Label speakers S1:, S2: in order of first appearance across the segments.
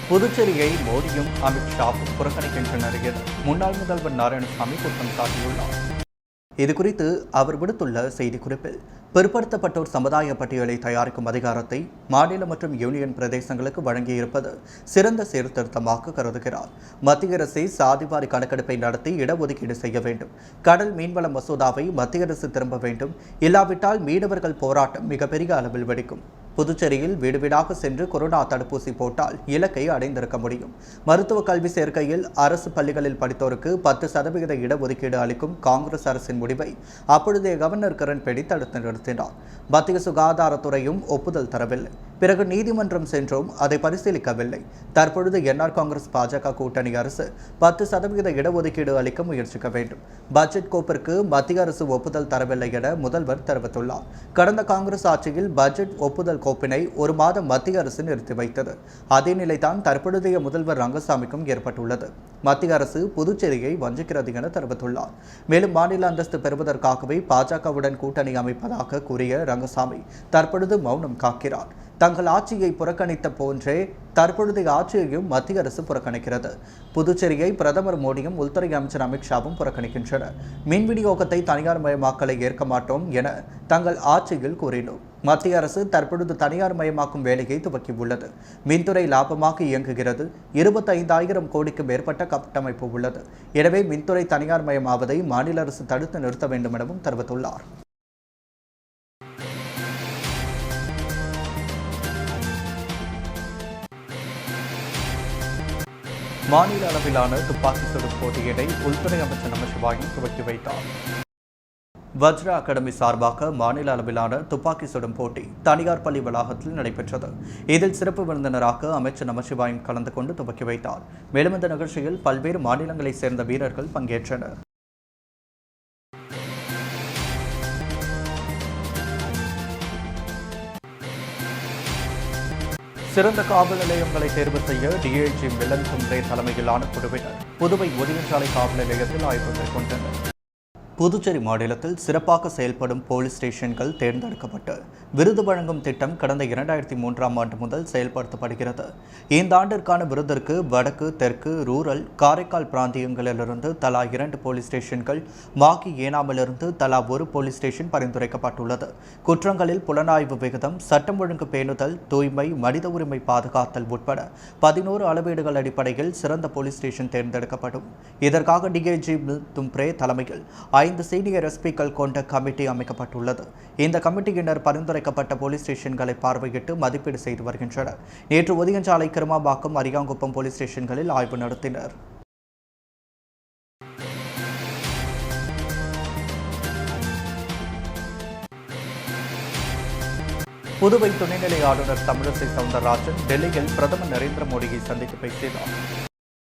S1: புதுச்சேரியை மோடியும் அமித்ஷாவும் புறக்கணிக்கின்றனர் என முன்னாள் முதல்வர் நாராயணசாமி குற்றம் சாட்டியுள்ளார். இதுகுறித்து அவர் விடுத்துள்ள செய்திக்குறிப்பில், பிற்படுத்தப்பட்டோர் சமுதாய பட்டியலை தயாரிக்கும் அதிகாரத்தை மாநில மற்றும் யூனியன் பிரதேசங்களுக்கு வழங்கியிருப்பது சிறந்த சீர்திருத்தமாக கருதுகிறார். மத்திய அரசை சாதிவாரி கணக்கெடுப்பை நடத்தி இடஒதுக்கீடு செய்ய வேண்டும். கடல் மீன்வள மசோதாவை மத்திய அரசு திரும்ப வேண்டும். இல்லாவிட்டால் மீனவர்கள் போராட்டம் மிகப்பெரிய அளவில் வெடிக்கும். புதுச்சேரியில் வீடு வீடாக சென்று கொரோனா தடுப்பூசி போட்டால் இலக்கை அடைந்திருக்க முடியும். மருத்துவ கல்வி சேர்க்கையில் அரசு பள்ளிகளில் படித்தோருக்கு 10% இடஒதுக்கீடு அளிக்கும் காங்கிரஸ் அரசின் முடிவை அப்பொழுதைய கவர்னர் கிரண்பேடி தடுத்து நிறுத்தினார். மத்திய சுகாதாரத்துறையும் ஒப்புதல் தரவில்லை. பிறகு நீதிமன்றம் சென்றும் அதை பரிசீலிக்கவில்லை. தற்பொழுது என்ஆர் காங்கிரஸ் பாஜக கூட்டணி அரசு 10% இடஒதுக்கீடு அளிக்க முயற்சிக்க வேண்டும். பட்ஜெட் கோப்பிற்கு மத்திய அரசு ஒப்புதல் தரவில்லை என முதல்வர் தெரிவித்துள்ளார். கடந்த காங்கிரஸ் ஆட்சியில் பட்ஜெட் ஒப்புதல் கோப்பினை ஒரு மாதம் மத்திய அரசு நிறுத்தி வைத்தது. அதே நிலைதான் தற்பொழுதைய முதல்வர் ரங்கசாமிக்கும் ஏற்பட்டுள்ளது. மத்திய அரசு புதுச்சேரியை வஞ்சிக்கிறது என தெரிவித்துள்ளார். மேலும் மாநில அந்தஸ்து பெறுவதற்காகவே பாஜகவுடன் கூட்டணி அமைப்பதாக கூறிய ரங்கசாமி தற்பொழுது மௌனம் காக்கிறார். தங்கள் ஆட்சியை புறக்கணித்த போன்றே தற்பொழுதைய ஆட்சியையும் மத்திய அரசு புறக்கணிக்கிறது. புதுச்சேரியை பிரதமர் மோடியும் உள்துறை அமைச்சர் அமித்ஷாவும் புறக்கணிக்கின்றனர். மின் விநியோகத்தை தனியார் மயமாக்கலை ஏற்க மாட்டோம் என தங்கள் ஆட்சியில் கூறினோம். மத்திய அரசு தற்பொழுது தனியார் மயமாக்கும் வேலையை துவக்கியுள்ளது. மின்துறை லாபமாக இயங்குகிறது. 25,000 கோடிக்கு மேற்பட்ட கட்டமைப்பு உள்ளது. எனவே மின்துறை தனியார் மயமாவதை மாநில அரசு தடுத்து நிறுத்த வேண்டும் எனவும் தெரிவித்துள்ளார். மாநில அளவிலான துப்பாக்கி சுடும் போட்டியினை உள்துறை அமைச்சர் நமசிவாயம் துவக்கி வைத்தார். வஜ்ரா அகாடமி சார்பாக மாநில அளவிலான துப்பாக்கி சுடும் போட்டி தனியார் பள்ளி வளாகத்தில் நடைபெற்றது. இதில் சிறப்பு விருந்தினராக அமைச்சர் நமசிவாயம் கலந்து கொண்டு துவக்கி வைத்தார். மேலும் இந்த நிகழ்ச்சியில் பல்வேறு மாநிலங்களைச் சேர்ந்த வீரர்கள் பங்கேற்றனர். சிறந்த காவல் நிலையங்களை தேர்வு செய்ய டிஐஜி மிலன் தும்ரே தலைமையிலான குழுவினர் புதுவை ஒதியஞ்சாலை காவல் நிலையத்தில் ஆய்வு மேற்கொண்டனர். புதுச்சேரி மாநிலத்தில் சிறப்பாக செயல்படும் போலீஸ் ஸ்டேஷன்கள் தேர்ந்தெடுக்கப்பட்டு விருது வழங்கும் திட்டம் கடந்த 2003ஆம் ஆண்டு முதல் செயல்படுத்தப்படுகிறது. இந்த ஆண்டிற்கான விருதிற்கு வடக்கு, தெற்கு, ரூரல், காரைக்கால் பிராந்தியங்களிலிருந்து தலா 2 போலீஸ் ஸ்டேஷன்கள், மாகி, ஏனாமிலிருந்து தலா 1 போலீஸ் ஸ்டேஷன் பரிந்துரைக்கப்பட்டுள்ளது. குற்றங்களில் புலனாய்வு விகிதம், சட்டம் ஒழுங்கு பேணுதல், தூய்மை, மனித உரிமை பாதுகாத்தல் உட்பட 11 அளவீடுகள் அடிப்படையில் சிறந்த போலீஸ் ஸ்டேஷன் தேர்ந்தெடுக்கப்படும். இதற்காக டிஐஜி மிலன் தும்ரே தலைமையில் 5 சீனியர் எஸ்பிக்கள் கொண்ட கமிட்டி அமைக்கப்பட்டுள்ளது. இந்த கமிட்டியினர் பரிந்துரைக்கப்பட்ட போலீஸ் ஸ்டேஷன்களை பார்வையிட்டு மதிப்பீடு செய்து வருகின்றனர். நேற்று ஒதியஞ்சாலை, கிருமாம்பாக்கம், அரியாங்குப்பம் போலீஸ் ஸ்டேஷன்களில் ஆய்வு நடத்தினர். புதுவை துணைநிலை ஆளுநர் தமிழிசை சவுந்தரராஜன் டெல்லியில் பிரதமர் நரேந்திர மோடியை சந்தித்து பேசினார்.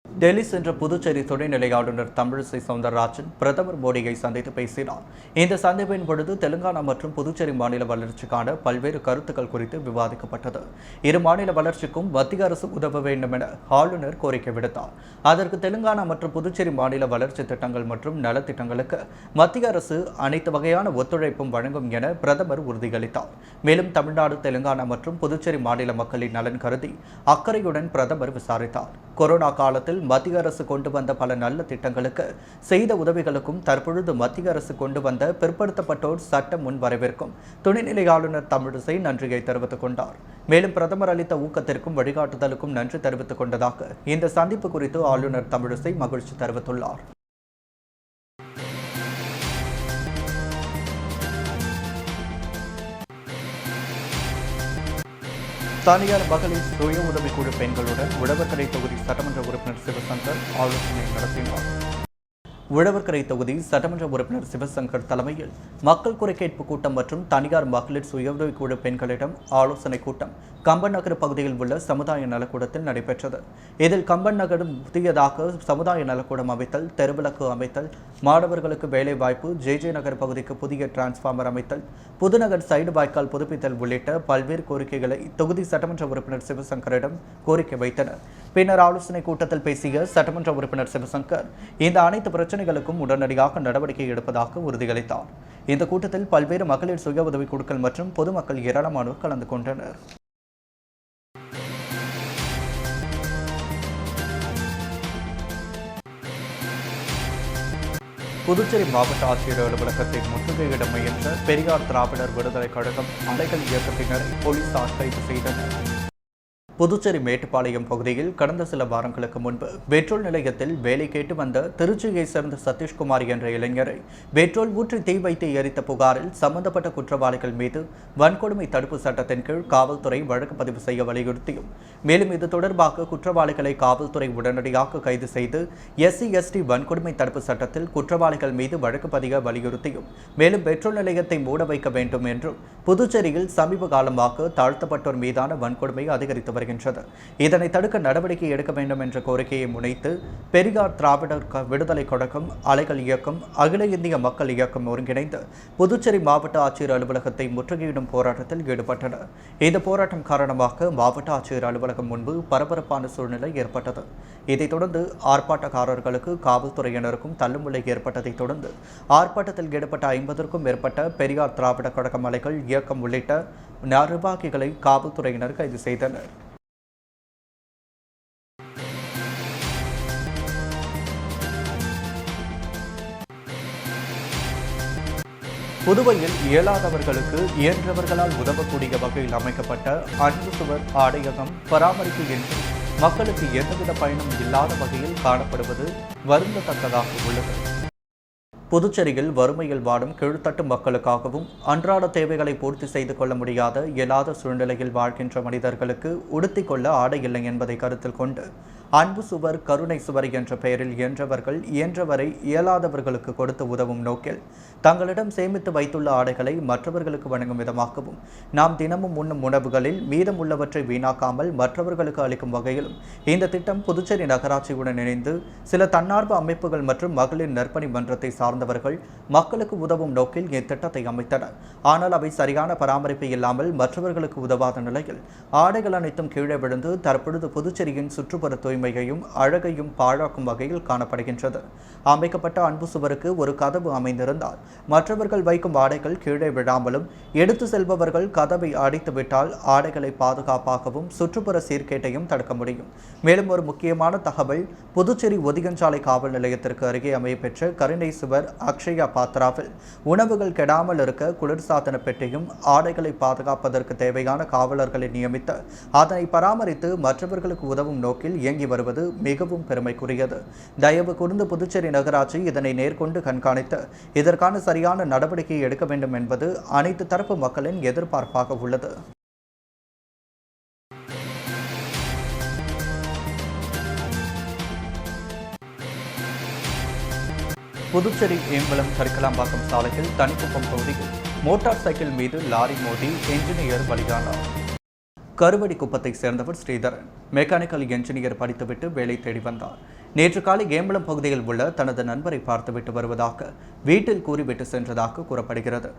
S1: டெல்லி சென்ற புதுச்சேரி துணைநிலை ஆளுநர் தமிழிசை சவுந்தரராஜன் பிரதமர் மோடியை சந்தித்து பேசினார். இந்த சந்திப்பின் பொழுது தெலுங்கானா மற்றும் புதுச்சேரி மாநில வளர்ச்சிக்கான பல்வேறு கருத்துக்கள் குறித்து விவாதிக்கப்பட்டது. இரு மாநில வளர்ச்சிக்கும் மத்திய அரசு உதவ வேண்டும் என ஆளுநர் கோரிக்கை விடுத்தார். அதற்கு தெலுங்கானா மற்றும் புதுச்சேரி மாநில வளர்ச்சி திட்டங்கள் மற்றும் நலத்திட்டங்களுக்கு மத்திய அரசு அனைத்து வகையான ஒத்துழைப்பும் வழங்கும் என பிரதமர் உறுதியளித்தார். மேலும் தமிழ்நாடு, தெலுங்கானா மற்றும் புதுச்சேரி மாநில மக்களின் நலன் கருதி அக்கறையுடன் பிரதமர் விசாரித்தார். கொரோனா காலத்தில் மத்திய அரசு கொண்டு வந்த பல நல்ல திட்டங்களுக்கு, செய்த உதவிகளுக்கும் தற்பொழுது மத்திய அரசு கொண்டு வந்த பிற்படுத்தப்பட்டோர் சட்ட முன் வரவிருக்கும் துணைநிலை ஆளுநர் தமிழிசை நன்றியை தெரிவித்துக் கொண்டார். மேலும் பிரதமர் அளித்த ஊக்கத்திற்கும் வழிகாட்டுதலுக்கும் நன்றி தெரிவித்துக் கொண்டதாக இந்த சந்திப்பு குறித்து ஆளுநர் தமிழிசை மகிழ்ச்சி தெரிவித்துள்ளார். தனியார் மகளிர் சுய உதவிக்குழு பெண்களுடன் உழவர்கரை தொகுதி சட்டமன்ற உறுப்பினர் சிவசங்கர் ஆலோசனை நடத்தினார். உழவர்கரை தொகுதி சட்டமன்ற உறுப்பினர் சிவசங்கர் தலைமையில் மக்கள் குறை கேட்பு கூட்டம் மற்றும் தனியார் மகளிர் சுய உதவிக்குழு பெண்களிடம் ஆலோசனை கூட்டம் கம்பன் நகர் பகுதியில் உள்ள சமுதாய நலக்கூடத்தில் நடைபெற்றது. இதில் கம்பன் நகர் புதியதாக சமுதாய நலக்கூடம் அமைத்தல், தெருவிளக்கு அமைத்தல், மாணவர்களுக்கு வேலைவாய்ப்பு, ஜே நகர் பகுதிக்கு புதிய டிரான்ஸ்பார்மர் அமைத்தல், புதுநகர் சைடு வாய்க்கால் புதுப்பித்தல் உள்ளிட்ட பல்வேறு கோரிக்கைகளை தொகுதி சட்டமன்ற உறுப்பினர் சிவசங்கரிடம் கோரிக்கை வைத்தனர். பின்னர் ஆலோசனை கூட்டத்தில் பேசிய சட்டமன்ற உறுப்பினர் சிவசங்கர் இந்த அனைத்து பிரச்சனைகளுக்கும் உடனடியாக நடவடிக்கை எடுப்பதாக உறுதியளித்தார். இந்த கூட்டத்தில் பல்வேறு மகளிர் சுய உதவி குழுக்கள் மற்றும் பொதுமக்கள் ஏராளமானோர் கலந்து கொண்டனர். புதுச்சேரி மாவட்ட ஆட்சியர் அலுவலகத்தை முற்றுகையிட முயன்ற பெரியார் திராவிடர் விடுதலை கழகம் அலைகள் இயக்கத்தினரை போலீசார் கைது செய்தனர். புதுச்சேரி மேட்டுப்பாளையம் பகுதியில் கடந்த சில வாரங்களுக்கு முன்பு பெட்ரோல் நிலையத்தில் வேலை கேட்டு வந்த திருச்சியை சேர்ந்த சதீஷ்குமார் என்ற இளைஞரை பெட்ரோல் ஊற்றி தீ வைத்து எரித்த புகாரில் சம்பந்தப்பட்ட குற்றவாளிகள் மீது வன்கொடுமை தடுப்பு சட்டத்தின் கீழ் காவல்துறை வழக்கு பதிவு செய்ய வலியுறுத்தியும், மேலும் இது தொடர்பாக குற்றவாளிகளை காவல்துறை உடனடியாக கைது செய்து SC/ST வன்கொடுமை தடுப்பு சட்டத்தில் குற்றவாளிகள் மீது வழக்கு பதிய வலியுறுத்தியும், மேலும் பெட்ரோல் நிலையத்தை மூட வைக்க வேண்டும் என்றும் புதுச்சேரியில் சமீப காலமாக தாழ்த்தப்பட்டோர் மீதான வன்கொடுமை அதிகரித்து வருகிறது. இதனை தடுக்க நடவடிக்கை எடுக்க வேண்டும் என்ற கோரிக்கையை முன்வைத்து பெரியார் திராவிடர் விடுதலை கழகம், அலைகள் இயக்கம், அகில இந்திய மக்கள் இயக்கம் ஒருங்கிணைந்து புதுச்சேரி மாவட்ட ஆட்சியர் அலுவலகத்தை முற்றுகையிடும் போராட்டத்தில் ஈடுபட்டனர். இந்த போராட்டம் காரணமாக மாவட்ட ஆட்சியர் அலுவலகம் முன்பு பரபரப்பான சூழ்நிலை ஏற்பட்டது. இதைத் தொடர்ந்து ஆர்ப்பாட்டக்காரர்களுக்கு காவல்துறையினருக்கும் தள்ளுமுள்ளை ஏற்பட்டதை தொடர்ந்து ஆர்ப்பாட்டத்தில் ஈடுபட்ட 50க்கும் மேற்பட்ட பெரியார் திராவிட கழகம், அலைகள் இயக்கம் உள்ளிட்ட நிர்வாகிகளை காவல்துறையினர் கைது செய்தனர். புதுவையில் இயலாதவர்களுக்கு இயன்றவர்களால் உதவக்கூடிய வகையில் அமைக்கப்பட்ட அன்பு சுவர் ஆடையகம் பராமரிப்பு என்று மக்களுக்கு எந்தவித பயனும் இல்லாத வகையில் காணப்படுவது வருந்தத்தக்கதாக உள்ளது. புதுச்சேரியில் வறுமையில் வாடும் கீழ்த்தட்டு மக்களுக்காகவும் அன்றாட தேவைகளை பூர்த்தி செய்து கொள்ள முடியாத இயலாத சூழ்நிலையில் வாழ்கின்ற மனிதர்களுக்கு உடுத்திக் கொள்ள ஆடை இல்லை என்பதை கருத்தில் கொண்டு அன்பு சுவர், கருணை சுவர் என்ற பெயரில் இயன்றவர்கள் இயன்றவரை இயலாதவர்களுக்கு கொடுத்து உதவும் நோக்கில் தங்களிடம் சேமித்து வைத்துள்ள ஆடைகளை மற்றவர்களுக்கு வழங்கும் விதமாகவும், நாம் தினமும் உண்ணும் உணவுகளில் மீதம் உள்ளவற்றை வீணாக்காமல் மற்றவர்களுக்கு அளிக்கும் வகையிலும் இந்த திட்டம் புதுச்சேரி நகராட்சியுடன் இணைந்து சில தன்னார்வ அமைப்புகள் மற்றும் மகளிர் நற்பணி மன்றத்தை சார்ந்தவர்கள் மக்களுக்கு உதவும் நோக்கில் இத்திட்டத்தை அமைத்தனர். ஆனால் அவை சரியான பராமரிப்பு இல்லாமல் மற்றவர்களுக்கு உதவாத நிலையில் ஆடைகள் அனைத்தும் கீழே விழுந்து தற்பொழுது புதுச்சேரியின் சுற்றுப்புற தூய்மையையும் அழகையும் பாழாக்கும் வகையில் காணப்படுகின்றது. அமைக்கப்பட்ட அன்பு சுவருக்கு ஒரு கதவு அமைந்திருந்தால் மற்றவர்கள் வைக்கும் ஆடைகள் கீழே விழாமலும், எடுத்து செல்பவர்கள் கதவை அடைத்துவிட்டால் ஆடைகளை பாதுகாப்பாகவும் சுற்றுப்புற சீர்கேட்டையும் தடுக்க முடியும். மேலும் ஒரு முக்கியமான தகவல், புதுச்சேரி ஒதியஞ்சாலை காவல் நிலையத்திற்கு அருகே அமையப்பெற்ற கருணை சுவர் அக்ஷயா பாத்ராவில் உணவுகள் கெடாமல் இருக்க குளிர்சாதன பெட்டியும் ஆடைகளை பாதுகாப்பதற்கு தேவையான காவலர்களை நியமித்து அதனை பராமரித்து மற்றவர்களுக்கு உதவும் நோக்கில் இயங்கி வருவது மிகவும் பெருமைக்குரியது. தயவு கூர்ந்து புதுச்சேரி நகராட்சி இதனை நேர்கொண்டு கண்காணித்து இதற்கான சரியான நடவடிக்கை எடுக்க வேண்டும் என்பது அனைத்து தரப்பு மக்களின் எதிர்பார்ப்பாக உள்ளது. புதுச்சேரி ஏம்பலம் கரிக்கலாம்பாக்கம் சாலையில் தனிக்குப்பம் பகுதியில் மோட்டார் சைக்கிள் மீது லாரி மோதி என்ஜினியர் பலியானார். கருவடி குப்பத்தை சேர்ந்தவர் ஸ்ரீதரன் மெக்கானிக்கல் என்ஜினியர் படித்துவிட்டு வேலை தேடி வந்தார். நேற்று காலை ஏம்பலம் பகுதியில் உள்ள தனது நண்பரை பார்த்துவிட்டு வருவதாக வீட்டில் கூறிவிட்டு சென்றதாக கூறப்படுகிறது.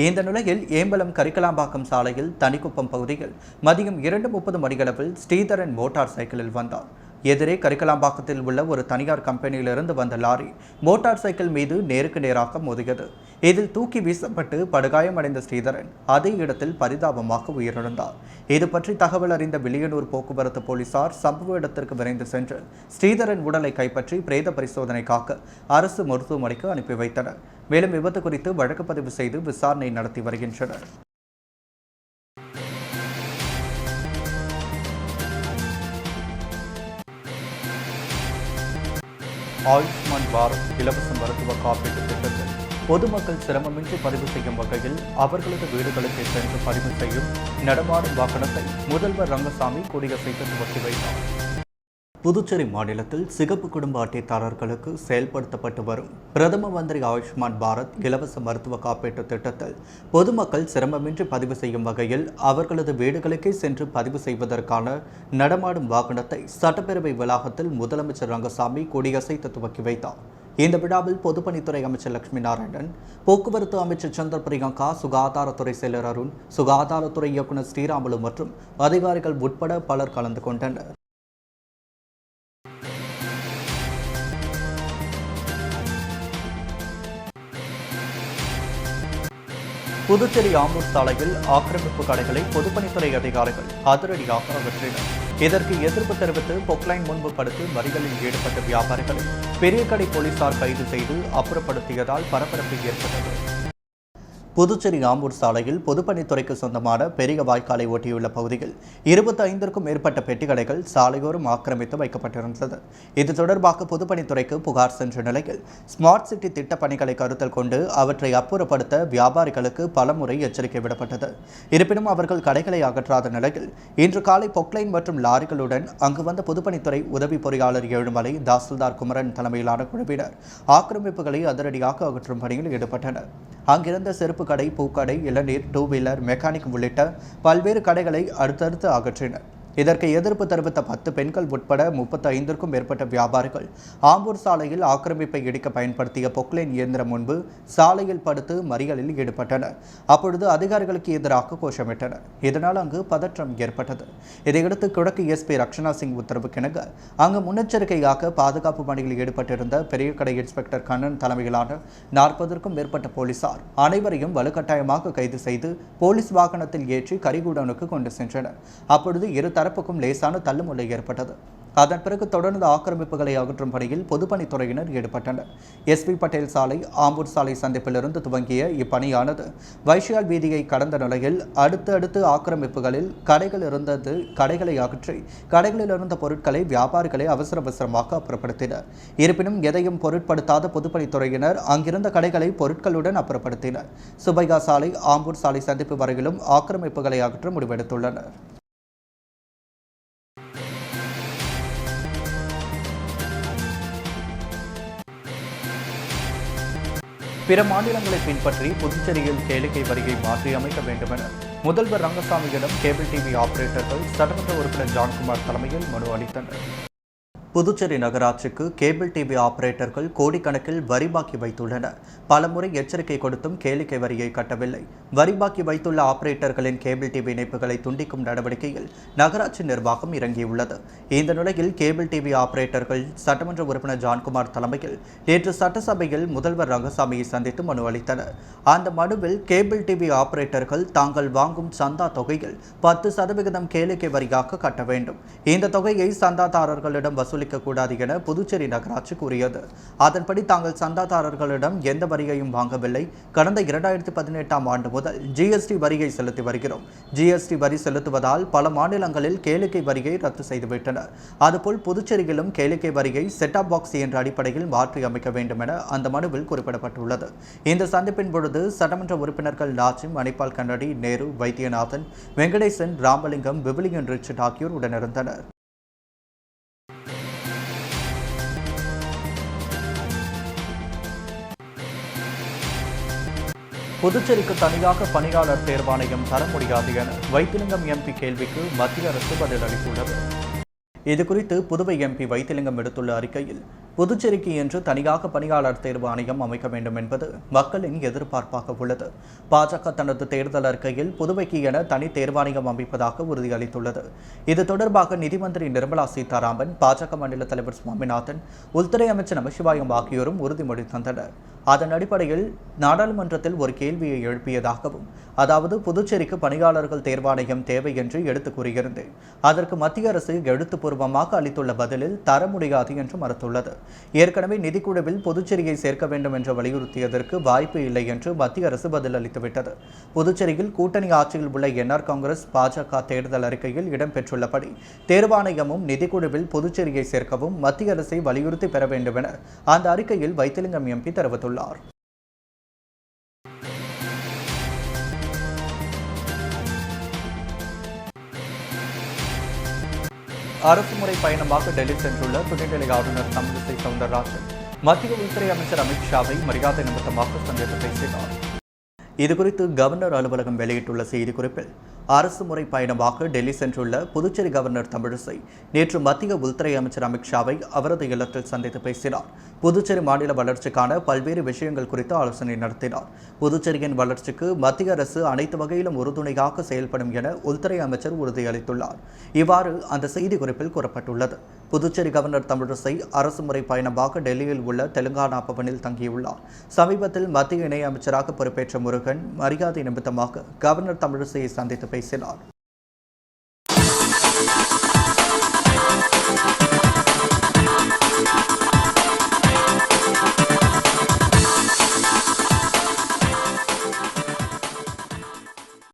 S1: இந்த நிலையில் ஏம்பலம் கரிக்கலாம்பாக்கம் சாலையில் தனிக்குப்பம் பகுதியில் மதியம் 2:30 மணியளவில் ஸ்ரீதரன் மோட்டார் சைக்கிளில் வந்தார். எதிரே கரிக்கலாம்பாக்கத்தில் உள்ள ஒரு தனியார் கம்பெனியிலிருந்து வந்த லாரி மோட்டார் சைக்கிள் மீது நேருக்கு நேராக மோதியது. இதில் தூக்கி வீசப்பட்டு படுகாயமடைந்த ஸ்ரீதரன் அதே இடத்தில் பரிதாபமாக உயிரிழந்தார். இது பற்றி தகவல் அறிந்த வில்லியனூர் போக்குவரத்து போலீசார் சம்பவ இடத்திற்கு விரைந்து சென்று ஸ்ரீதரன் உடலை கைப்பற்றி பிரேத பரிசோதனைக்காக அரசு மருத்துவமனைக்கு அனுப்பி வைத்தனர். மேலும் விபத்து குறித்து வழக்கு பதிவு செய்து விசாரணை நடத்தி வருகின்றனர். ஆயுஷ்மான் பாரத் இலவச மருத்துவ காப்பீட்டு திட்டத்தில் பொதுமக்கள் சிரமமின்றி பதிவு செய்யும் வகையில் அவர்களது வீடுகளுக்கு சென்று பதிவு செய்யும் நடமாடும் வாகனத்தை முதல்வர் ரங்கசாமி கொடியசைத்து துவக்கி வைத்தார். புதுச்சேரி மாநிலத்தில் சிகப்பு குடும்ப அட்டைதாரர்களுக்கு செயல்படுத்தப்பட்டு வரும் பிரதம மந்திரி ஆயுஷ்மான் பாரத் இலவச மருத்துவ காப்பீட்டு திட்டத்தில் பொதுமக்கள் சிரமமின்றி பதிவு செய்யும் வகையில் அவர்களது வீடுகளுக்கே சென்று பதிவு செய்வதற்கான நடமாடும் வாகனத்தை சட்டப்பேரவை வளாகத்தில் முதலமைச்சர் ரங்கசாமி கொடியசைத்து துவக்கி வைத்தார். இந்த விழாவில் பொதுப்பணித்துறை அமைச்சர் லட்சுமி நாராயணன், போக்குவரத்து அமைச்சர் சந்திர பிரியங்கா, சுகாதாரத்துறை செயலர் அருண், சுகாதாரத்துறை இயக்குநர் ஸ்ரீராமுலு மற்றும் அதிகாரிகள் உட்பட பலர் கலந்து கொண்டனர். புதுச்சேரி ஆம்பூர் சாலையில் ஆக்கிரமிப்பு கடைகளை பொதுப்பணித்துறை அதிகாரிகள் அதிரடியாக அகற்றினர். இதற்கு எதிர்ப்பு தெரிவித்து பொக்லைன் முன்பு படுத்து மறியலில் ஈடுபட்ட வியாபாரிகளை பெரிய கடை போலீசார் கைது செய்து அப்புறப்படுத்தியதால் பரபரப்பு ஏற்பட்டது. புதுச்சேரி ஆம்பூர் சாலையில் பொதுப்பணித்துறைக்கு சொந்தமான பெரிய வாய்க்காலை ஒட்டியுள்ள பகுதியில் 25க்கும் மேற்பட்ட பெட்டிக்கடைகள் சாலையோரம் ஆக்கிரமித்து வைக்கப்பட்டிருந்தது. இது தொடர்பாக பொதுப்பணித்துறைக்கு புகார் சென்ற நிலையில் ஸ்மார்ட் சிட்டி திட்ட பணிகளை கருத்தில் கொண்டு அவற்றை அப்புறப்படுத்த வியாபாரிகளுக்கு பலமுறை எச்சரிக்கை விடப்பட்டது. இருப்பினும் அவர்கள் கடைகளை அகற்றாத நிலையில் இன்று காலை பொக்லைன் மற்றும் லாரிகளுடன் அங்கு வந்த பொதுப்பணித்துறை உதவி பொறியாளர் ஏழுமலை, தாசில்தார் குமரன் தலைமையிலான குழுவினர் ஆக்கிரமிப்புகளை அதிரடியாக அகற்றும் பணியில் ஈடுபட்டனர். அங்கிருந்த செருப்பு கடை, பூக்கடை, இளநீர், டூ வீலர், மெக்கானிக் உள்ளிட்ட பல்வேறு கடைகளை அடுத்தடுத்து அகற்றினர். இதற்கு எதிர்ப்பு தெரிவித்த 10 பெண்கள் உட்பட 35க்கும் மேற்பட்ட வியாபாரிகள் ஆம்பூர் சாலையில் ஆக்கிரமிப்பை இடிக்க பயன்படுத்திய பொக்லைன் இயந்திரம் முன்பு சாலையில் படுத்து மறியலில் ஈடுபட்டனர். அப்பொழுது அதிகாரிகளுக்கு எதிராக கோஷமிட்டனர். இதனால் அங்கு பதற்றம் ஏற்பட்டது. இதையடுத்து கிழக்கு எஸ்பி ரக்ஷனா சிங் உத்தரவுக்கிணங்க அங்கு முன்னெச்சரிக்கையாக பாதுகாப்பு பணியில் ஈடுபட்டிருந்த பெரிய கடை இன்ஸ்பெக்டர் கண்ணன் தலைமையிலான 40க்கும் மேற்பட்ட போலீசார் அனைவரையும் வலுக்கட்டாயமாக கைது செய்து போலீஸ் வாகனத்தில் ஏற்றி கரிகுடனுக்கு கொண்டு சென்றனர். அப்பொழுது இரு தரப்புக்கும் லேசான தள்ளுமுள்ளை ஏற்பட்டது. அதன் பிறகு தொடர்ந்து ஆக்கிரமிப்புகளை அகற்றும் பணியில் பொதுப்பணித்துறையினர் ஈடுபட்டனர். எஸ்பி பட்டேல் சாலை, ஆம்பூர் சாலை சந்திப்பிலிருந்து துவங்கிய இப்பணியானது வைஷியால் வீதியை கடந்த நிலையில் அடுத்தடுத்து ஆக்கிரமிப்புகளில் கடைகள் இருந்தது. கடைகளை அகற்றி கடைகளில் இருந்த பொருட்களை வியாபாரிகளை அவசரமாக அப்புறப்படுத்தினர். இருப்பினும் எதையும் பொருட்படுத்தாத பொதுப்பணித்துறையினர் அங்கிருந்த கடைகளை பொருட்களுடன் அப்புறப்படுத்தினர். சுபையா சாலை, ஆம்பூர் சாலை சந்திப்பு வரையிலும் ஆக்கிரமிப்புகளை அகற்ற முடிவெடுத்துள்ளனர். பிற மாநிலங்களை பின்பற்றி புதுச்சேரியில் கேளிக்கை வரியை மாற்றி அமைக்க வேண்டும் என முதல்வர் ரங்கசாமியிடம் கேபிள் டிவி ஆபரேட்டர்கள் சட்டமன்ற உறுப்பினர் ஜான்குமார் தலைமையில் மனு அளித்தனர். புதுச்சேரி நகராட்சிக்கு கேபிள் டிவி ஆபரேட்டர்கள் கோடிக்கணக்கில் வரி பாக்கி வைத்துள்ளனர். பலமுறை எச்சரிக்கை கொடுத்தும் கேளிக்கை வரியை கட்டவில்லை. வரி பாக்கி வைத்துள்ள ஆபரேட்டர்களின் கேபிள் டிவி இணைப்புகளை துண்டிக்கும் நடவடிக்கையில் நகராட்சி நிர்வாகம் இறங்கியுள்ளது. இந்த நிலையில் கேபிள் டிவி ஆபரேட்டர்கள் சட்டமன்ற உறுப்பினர் ஜான்குமார் தலைமையில் நேற்று சட்டசபையில் முதல்வர் ரங்கசாமியை சந்தித்து மனு அளித்தனர். அந்த மனுவில் கேபிள் டிவி ஆபரேட்டர்கள் தாங்கள் வாங்கும் சந்தா தொகையில் 10% கேளிக்கை வரியாக கட்ட வேண்டும். இந்த தொகையை சந்தாதாரர்களிடம் வசூல் கூடாது என புதுச்சேரி நகராட்சி கூறியது. அதன்படி தாங்கள் சந்தாதாரர்களிடம் எந்த வரியையும் வாங்கவில்லை. கடந்த 2018ஆம் ஆண்டு முதல் ஜிஎஸ்டி வரியை செலுத்தி வருகிறோம். ஜிஎஸ்டி வரி செலுத்துவதால் பல மாநிலங்களில் கேளிக்கை வரியை ரத்து செய்துவிட்டனர். அதுபோல் புதுச்சேரியிலும் கேளிக்கை வரியை செட்டாப் பாக்ஸ் என்ற அடிப்படையில் மாற்றி அமைக்க வேண்டும் என அந்த மனுவில் குறிப்பிடப்பட்டுள்ளது. இந்த சந்திப்பின் பொழுது சட்டமன்ற உறுப்பினர்கள் நாச்சிம், மணிப்பால் கண்ணடி, நேரு, வைத்தியநாதன், வெங்கடேசன், ராமலிங்கம், விவிலியன் ரிச்சர்ட் ஆகியோர் உடனிருந்தனர். புதுச்சேரிக்கு தனியாக பணியாளர் தேர்வாணையம் தர முடியாது என வைத்திலிங்கம் எம்பி கேள்விக்கு மத்திய அரசு பதில் அளித்துள்ளது. இதுகுறித்து புதுவை எம்பி வைத்திலிங்கம் எடுத்துள்ள அறிக்கையில், புதுச்சேரிக்கு என்று தனியாக பணியாளர் தேர்வு ஆணையம் அமைக்க வேண்டும் என்பது மக்களின் எதிர்பார்ப்பாக உள்ளது. பாஜக தனது தேர்தல் அறிக்கையில் புதுவைக்கு என தனி தேர்வாணையம் அமைப்பதாக உறுதியளித்துள்ளது. இது தொடர்பாக நிதி மந்திரி நிர்மலா சீதாராமன், பாஜக மாநில தலைவர் சுவாமிநாதன், உள்துறை அமைச்சர் நமசிவாயம் ஆகியோரும் உறுதிமொழி தந்தனர். அதன் அடிப்படையில் நாடாளுமன்றத்தில் ஒரு கேள்வியை எழுப்பியதாகவும், அதாவது புதுச்சேரிக்கு பணியாளர்கள் தேர்வாணையம் தேவை என்று எடுத்து கூறியிருந்தேன். அதற்கு மத்திய அரசு எழுத்துப்பூர்வமாக அளித்துள்ள பதிலில் தர முடியாது என்று மறுத்துள்ளது. ஏற்கனவே நிதிக்குழுவில் புதுச்சேரியை சேர்க்க வேண்டும் என்று வலியுறுத்தியதற்கு வாய்ப்பு இல்லை என்று மத்திய அரசு பதில் அளித்துவிட்டது. புதுச்சேரியில் கூட்டணி ஆட்சியில் உள்ள என்ஆர் காங்கிரஸ், பாஜக தேர்தல் அறிக்கையில் இடம்பெற்றுள்ளபடி தேர்வாணையமும் நிதிக்குழுவில் புதுச்சேரியை சேர்க்கவும் மத்திய அரசை வலியுறுத்தி பெற வேண்டும் என அந்த அறிக்கையில் வைத்திலிங்கம் எம்பி தெரிவித்துள்ளார். அரசுமுறை பயணமாக டெல்லி சென்றுள்ள துணைநிலை ஆளுநர் தமிழிசை சவுந்தரராஜன் மத்திய உள்துறை அமைச்சர் அமித்ஷாவை மரியாதை நிமித்தமாக சந்தித்து பேசினார். இதுகுறித்து கவர்னர் அலுவலகம் வெளியிட்டுள்ள செய்திக்குறிப்பில், அரசுமுறை பயணமாக டெல்லி சென்றுள்ள புதுச்சேரி கவர்னர் தமிழிசை நேற்று மத்திய உள்துறை அமைச்சர் அமித்ஷாவை அவரது இல்லத்தில் சந்தித்து பேசினார். புதுச்சேரி மாநில வளர்ச்சிக்கான பல்வேறு விஷயங்கள் குறித்து ஆலோசனை நடத்தினார். புதுச்சேரியின் வளர்ச்சிக்கு மத்திய அரசு அனைத்து வகையிலும் உறுதுணையாக செயல்படும் என உள்துறை அமைச்சர் உறுதியளித்துள்ளார். இவ்வாறு அந்த செய்திக்குறிப்பில் கூறப்பட்டுள்ளது. புதுச்சேரி கவர்னர் தமிழிசை அரசுமுறை பயணமாக டெல்லியில் உள்ள தெலுங்கானா பவனில் தங்கியுள்ளார். சமீபத்தில் மத்திய இணையமைச்சராக பொறுப்பேற்ற முருகன் மரியாதை நிமித்தமாக கவர்னர் தமிழிசையை சந்தித்து பேசினார்.